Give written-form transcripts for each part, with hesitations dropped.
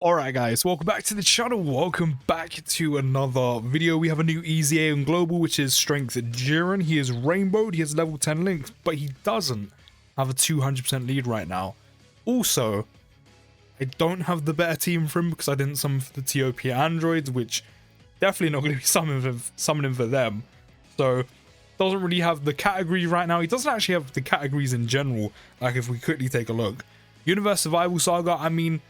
Alright guys, welcome back to the channel, welcome back to another video. We have a new EZA on Global, which is Strength Jiren. He is rainbowed, he has level 10 links, but he doesn't have a 200% lead right now. Also, I don't have the better team for him because I didn't summon for the TOP androids, which definitely not going to be summoning for them. So, doesn't really have the category right now. He doesn't actually have the categories in general, like if we quickly take a look. Universe Survival Saga, I mean,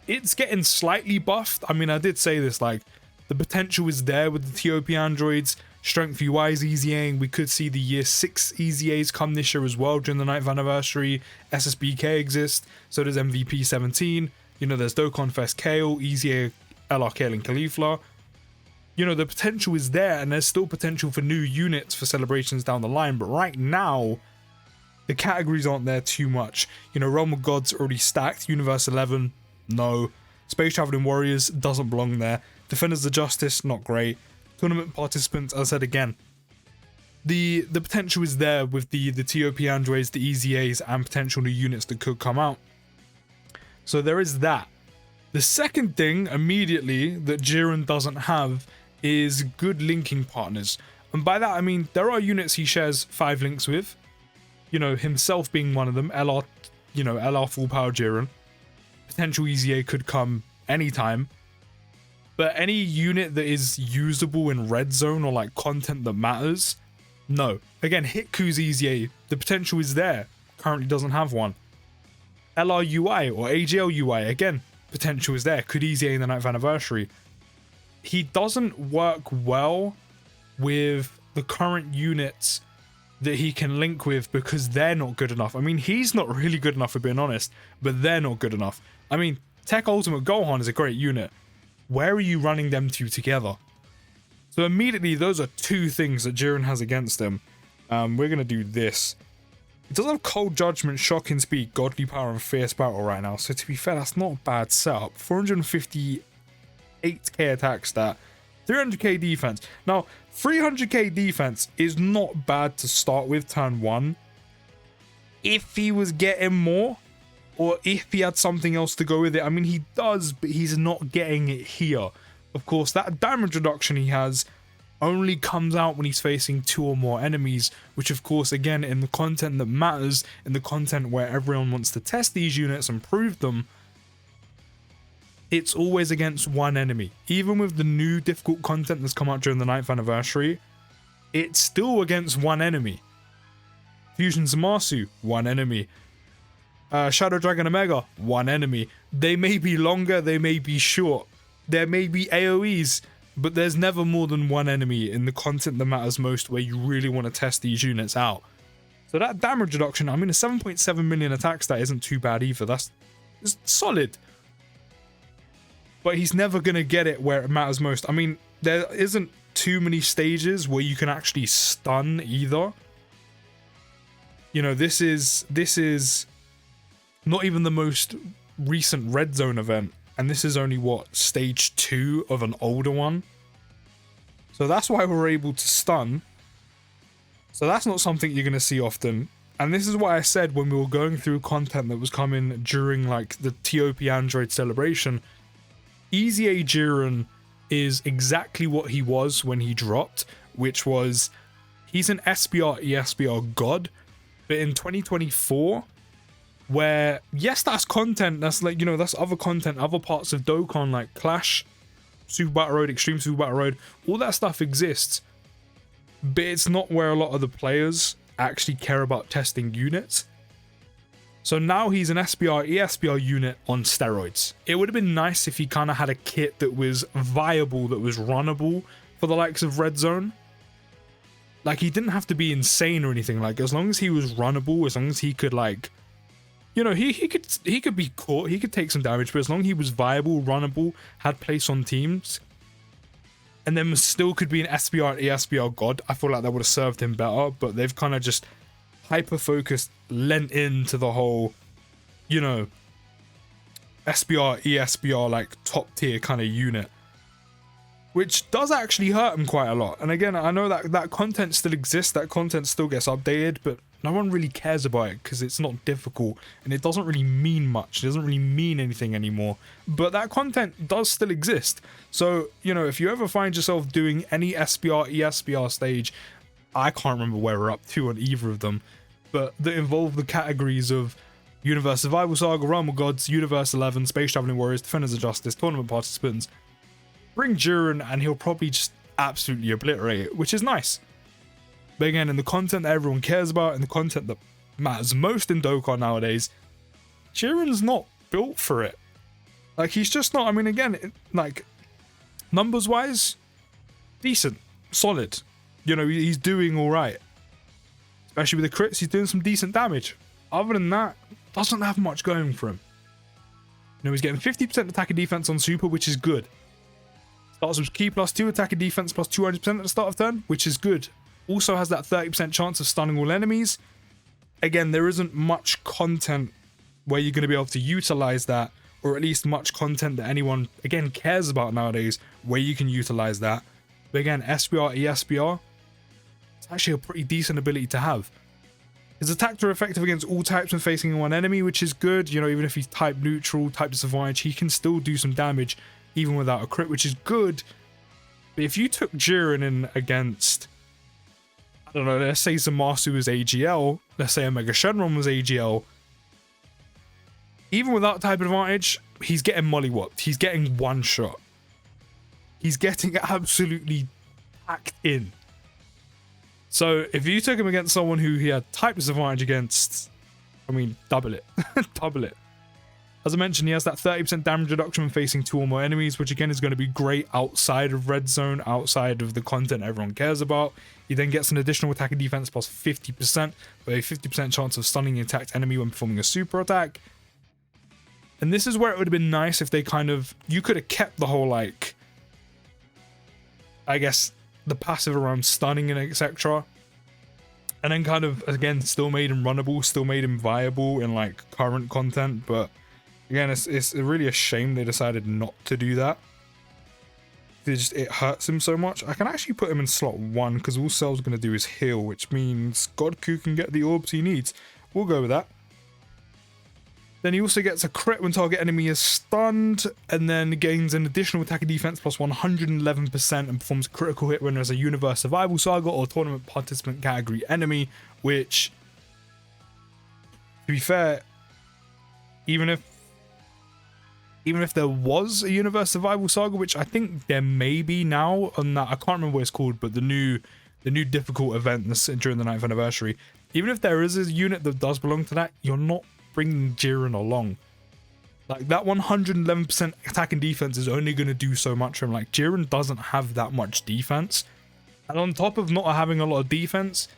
it's getting slightly buffed. I mean, I did say this, like, the potential is there with the TOP androids. Strength UI is EZAing. We could see the year 6 EZAs come this year as well during the 9th anniversary. SSBK exists. So does MVP 17. You know, there's Dokkan Fest Kale, EZA LR Kale and Caulifla. You know, the potential is there, and there's still potential for new units for celebrations down the line. But right now, the categories aren't there too much. You know, Realm of Gods already stacked. Universe 11, no. Space Traveling Warriors doesn't belong there. Defenders of Justice, not great. Tournament participants, as I said again, the potential is there with the TOP androids, the EZAs, and potential new units that could come out. So there is that. The second thing immediately that Jiren doesn't have is good linking partners. And by that I mean there are units he shares 5 links with. You know, himself being one of them, LR, you know, LR full power Jiren. Potential EZA could come anytime, but any unit that is usable in red zone or like content that matters, no. Again, Hitku's EZA, the potential is there, currently doesn't have one. LR UI or AGL UI, again, potential is there, could EZA in the 9th anniversary. He doesn't work well with the current units that he can link with because they're not good enough. I mean, he's not really good enough, for being honest, but they're not good enough. I mean, Tech Ultimate Gohan is a great unit. Where are you running them two together? So immediately, those are two things that Jiren has against him. We're going to do this. He does have Cold Judgment, Shocking Speed, Godly Power, and Fierce Battle right now. So to be fair, that's not a bad setup. 458k attack stat. 300k defense. Now, 300k defense is not bad to start with turn 1. If he was getting more, or if he had something else to go with it. I mean, he does, but he's not getting it here. Of course, that damage reduction he has only comes out when he's facing 2 or more enemies, which of course, again, in the content that matters, in the content where everyone wants to test these units and prove them, it's always against one enemy. Even with the new difficult content that's come out during the 9th anniversary, it's still against one enemy. Fusion Zamasu, one enemy. Shadow Dragon Omega, one enemy. They may be longer, they may be short, there may be AoEs, but there's never more than one enemy in the content that matters most where you really want to test these units out. So that damage reduction, I mean, a 7.7 million attack stat isn't too bad either. That's solid. But he's never going to get it where it matters most. I mean, there isn't too many stages where you can actually stun either. You know, this is not even the most recent red zone event, and this is only what, stage 2 of an older one. So that's why we're able to stun. So that's not something you're going to see often. And this is why I said when we were going through content that was coming during like the TOP Android celebration, EZA Jiren is exactly what he was when he dropped, which was he's an SBR ESBR god, but in 2024, where yes, that's content, that's like, you know, that's other content, other parts of Dokkan like Clash, Super Battle Road, Extreme Super Battle Road, all that stuff exists, but it's not where a lot of the players actually care about testing units. So now he's an SBR ESBR unit on steroids. It would have been nice if he kind of had a kit that was viable, that was runnable for the likes of Red Zone. Like, he didn't have to be insane or anything. Like, as long as he was runnable, as long as he could, like, you know, he could be caught, he could take some damage, but as long as he was viable, runnable, had place on teams, and then still could be an SBR ESBR god, I feel like that would have served him better. But they've kind of just hyper-focused, lent into the whole, you know, SBR, ESBR, like, top-tier kind of unit. Which does actually hurt him quite a lot. And again, I know that that content still exists, that content still gets updated, but no one really cares about it because it's not difficult and it doesn't really mean much. It doesn't really mean anything anymore. But that content does still exist. So, you know, if you ever find yourself doing any SPR, ESPR stage, I can't remember where we're up to on either of them, but that involve the categories of Universe Survival Saga, Realm of Gods, Universe 11, Space Traveling Warriors, Defenders of Justice, Tournament Participants, bring Jiren and he'll probably just absolutely obliterate it, which is nice. But again, in the content that everyone cares about, and the content that matters most in Dokkan nowadays, Jiren's not built for it. Like, he's just not. I mean, again, like, numbers wise, decent, solid. You know, he's doing all right. Especially with the crits, he's doing some decent damage. Other than that, doesn't have much going for him. You know, he's getting 50% attack and defense on Super, which is good. Starts with key +2 attack and defense plus 200% at the start of turn, which is good. Also has that 30% chance of stunning all enemies. Again, there isn't much content where you're going to be able to utilize that, or at least much content that anyone, again, cares about nowadays, where you can utilize that. But again, SPR, ESPR, it's actually a pretty decent ability to have. His attacks are effective against all types when facing one enemy, which is good. You know, even if he's type neutral, type disadvantage, he can still do some damage even without a crit, which is good. But if you took Jiren in against, I don't know, let's say Zamasu was AGL, let's say Omega Shenron was AGL, even without type advantage, he's getting mollywopped. He's getting one shot. He's getting absolutely packed in. So if you took him against someone who he had type disadvantage against, I mean, double it. Double it. As I mentioned, he has that 30% damage reduction when facing 2 or more enemies, which again is going to be great outside of Red Zone, outside of the content everyone cares about. He then gets an additional attack and defense plus 50%, with a 50% chance of stunning the attacked enemy when performing a super attack. And this is where it would have been nice if they kind of, you could have kept the whole, like, I guess, the passive around stunning and etc. And then kind of, again, still made him runnable, still made him viable in, like, current content. But again, it's really a shame they decided not to do that. It hurts him so much. I can actually put him in slot 1 because all Cell's going to do is heal, which means Godku can get the orbs he needs. We'll go with that. Then he also gets a crit when target enemy is stunned, and then gains an additional attack and defense plus 111% and performs a critical hit when there's a Universe Survival Saga or Tournament Participant category enemy, which, to be fair, even if there was a Universe Survival Saga, which I think there may be now on that, I can't remember what it's called, but the new difficult event during the 9th anniversary, even if there is a unit that does belong to that, you're not bringing Jiren along. Like, that 111% attack and defense is only going to do so much for him. Like, Jiren doesn't have that much defense, and on top of not having a lot of defense,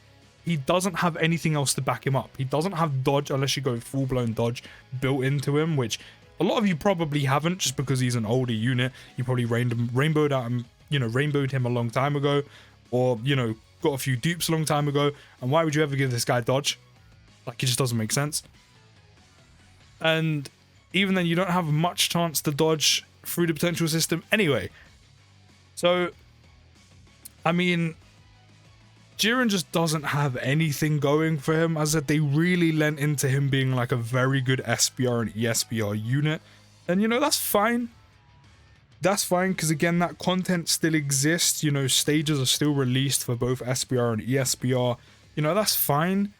he doesn't have anything else to back him up. He doesn't have dodge unless you go full-blown dodge built into him, which a lot of you probably haven't, just because he's an older unit. You probably rainbowed out him, you know, rainbowed him a long time ago, or, you know, got a few dupes a long time ago. And why would you ever give this guy dodge? Like, it just doesn't make sense. And even then, you don't have much chance to dodge through the potential system anyway. So, I mean, Jiren just doesn't have anything going for him. As I said, they really lent into him being like a very good SPR and ESPR unit. And, you know, that's fine. That's fine, because again, that content still exists. You know, stages are still released for both SPR and ESPR. You know, that's fine.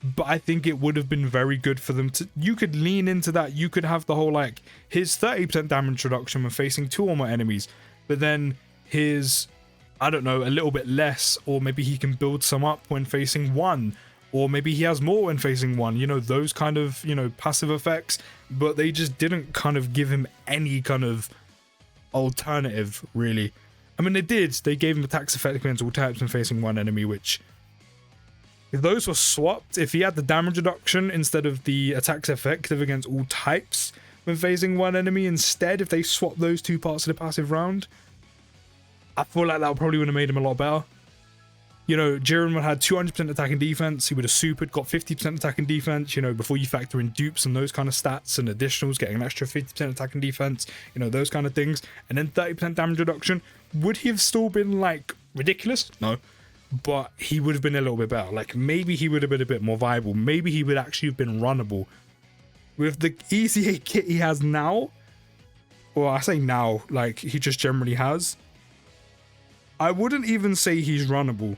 But I think it would have been very good for them to, you could lean into that. You could have the whole, like, his 30% damage reduction when facing 2 or more enemies, but then his, I don't know, a little bit less, or maybe he can build some up when facing 1, or maybe he has more when facing 1, you know, those kind of, you know, passive effects. But they just didn't kind of give him any kind of alternative, really. I mean, they gave him attacks effective against all types when facing 1 enemy, which, if those were swapped, if he had the damage reduction instead of the attacks effective against all types when facing 1 enemy instead, if they swapped those 2 parts of the passive round, I feel like that probably would have made him a lot better. You know, Jiren would have had 200% attack and defense, he would have supered, got 50% attack and defense, you know, before you factor in dupes and those kind of stats and additionals, getting an extra 50% attack and defense, you know, those kind of things, and then 30% damage reduction. Would he have still been, like, ridiculous? No. but he would have been a little bit better. Like, maybe he would have been a bit more viable. Maybe he would actually have been runnable. With the EZA kit he has now, well, I say now, like, he just generally has, I wouldn't even say he's runnable.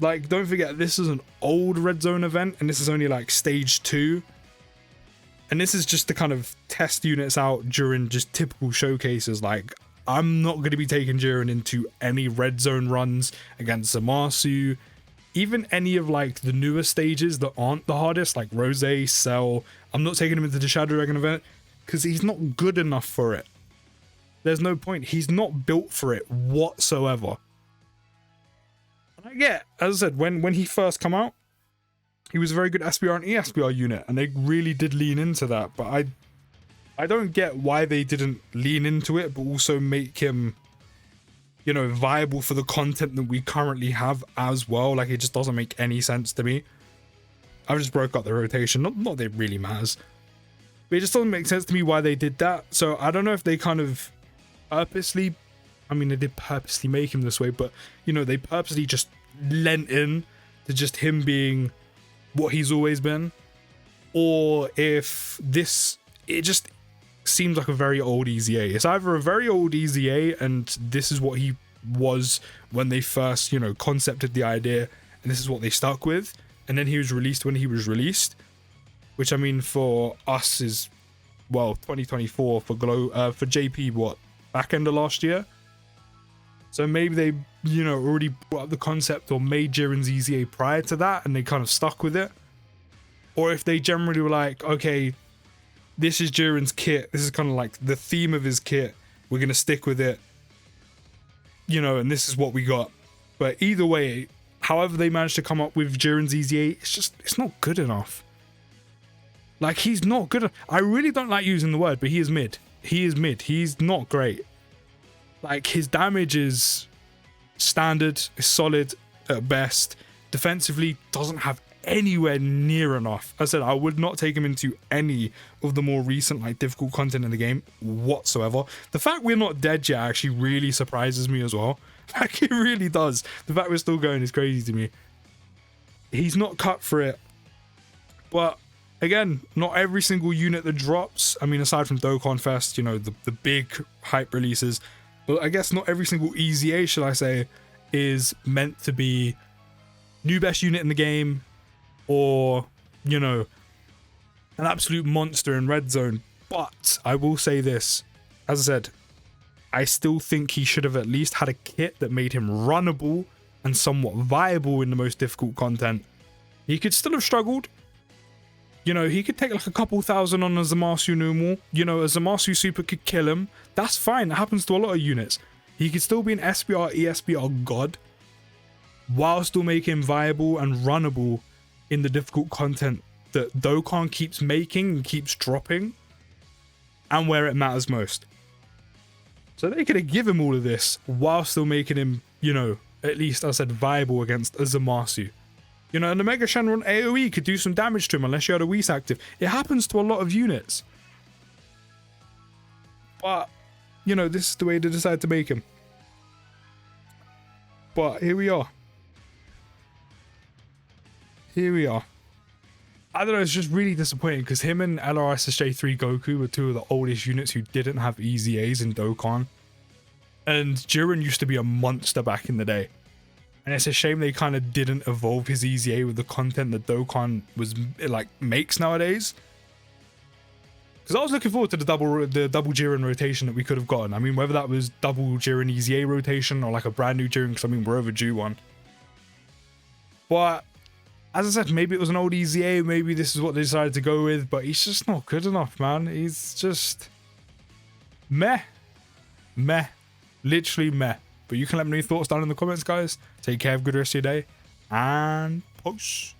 Like, don't forget, this is an old Red Zone event, and this is only, like, stage 2. And this is just to kind of test units out during just typical showcases. Like, I'm not going to be taking Jiren into any Red Zone runs against Zamasu. Even any of, like, the newer stages that aren't the hardest, like Rose, Cell. I'm not taking him into the Shadow Dragon event because he's not good enough for it. There's no point. He's not built for it whatsoever. And I get, as I said, when he first come out, he was a very good SBR and ESBR unit, and they really did lean into that. But I don't get why they didn't lean into it, but also make him, you know, viable for the content that we currently have as well. Like, it just doesn't make any sense to me. I've just broke up the rotation. Not that it really matters. But it just doesn't make sense to me why they did that. So I don't know if they kind of purposely, I mean, they did purposely make him this way, but, you know, they purposely just lent in to just him being what he's always been. Or if this, it just seems like a very old EZA. It's either a very old EZA and this is what he was when they first, you know, concepted the idea, and this is what they stuck with, and then he was released when he was released, which, I mean, for us is, well, 2024. For for JP, what, back end of last year? So maybe they, you know, already brought up the concept or made Jiren's EZA prior to that and they kind of stuck with it. Or if they generally were like, okay, this is Jiren's kit, this is kind of like the theme of his kit, we're going to stick with it, you know, and this is what we got. But either way, however they managed to come up with Jiren's EZA, it's not good enough. Like, he's not good. I really don't like using the word, but he is mid. He is mid. He's not great. Like, his damage is standard, is solid at best. Defensively, doesn't have anywhere near enough. As I said, I would not take him into any of the more recent, like, difficult content in the game whatsoever. The fact we're not dead yet actually really surprises me as well. Like, it really does. The fact we're still going is crazy to me. He's not cut for it. But again, not every single unit that drops, I mean, aside from Dokkan Fest, you know, the big hype releases, but I guess not every single EZA, shall I say, is meant to be new best unit in the game, or, you know, an absolute monster in Red Zone. But I will say this, as I said, I still think he should have at least had a kit that made him runnable and somewhat viable in the most difficult content. He could still have struggled. You know, he could take like a couple thousand on a Zamasu normal. You know, a Zamasu super could kill him. That's fine. That happens to a lot of units. He could still be an SBR, ESBR god, while still making him viable and runnable in the difficult content that Dokkan keeps making and keeps dropping, and where it matters most. So they could have given him all of this while still making him, you know, at least, as I said, viable against a Zamasu. You know, and the Mega Shenron AoE could do some damage to him unless you had a Whis active. It happens to a lot of units. But, you know, this is the way they decide to make him. But here we are. Here we are. I don't know, it's just really disappointing because him and LRSSJ3 Goku were two of the oldest units who didn't have EZAs in Dokkan. And Jiren used to be a monster back in the day. And it's a shame they kind of didn't evolve his EZA with the content that Dokkan makes nowadays. Because I was looking forward to the double Jiren rotation that we could have gotten. I mean, whether that was double Jiren EZA rotation or like a brand new Jiren, because I mean, we're overdue one. But as I said, maybe it was an old EZA, maybe this is what they decided to go with, but he's just not good enough, man. He's just meh. Meh. Literally meh. But you can let me know your thoughts down in the comments, guys. Take care, have a good rest of your day, and peace.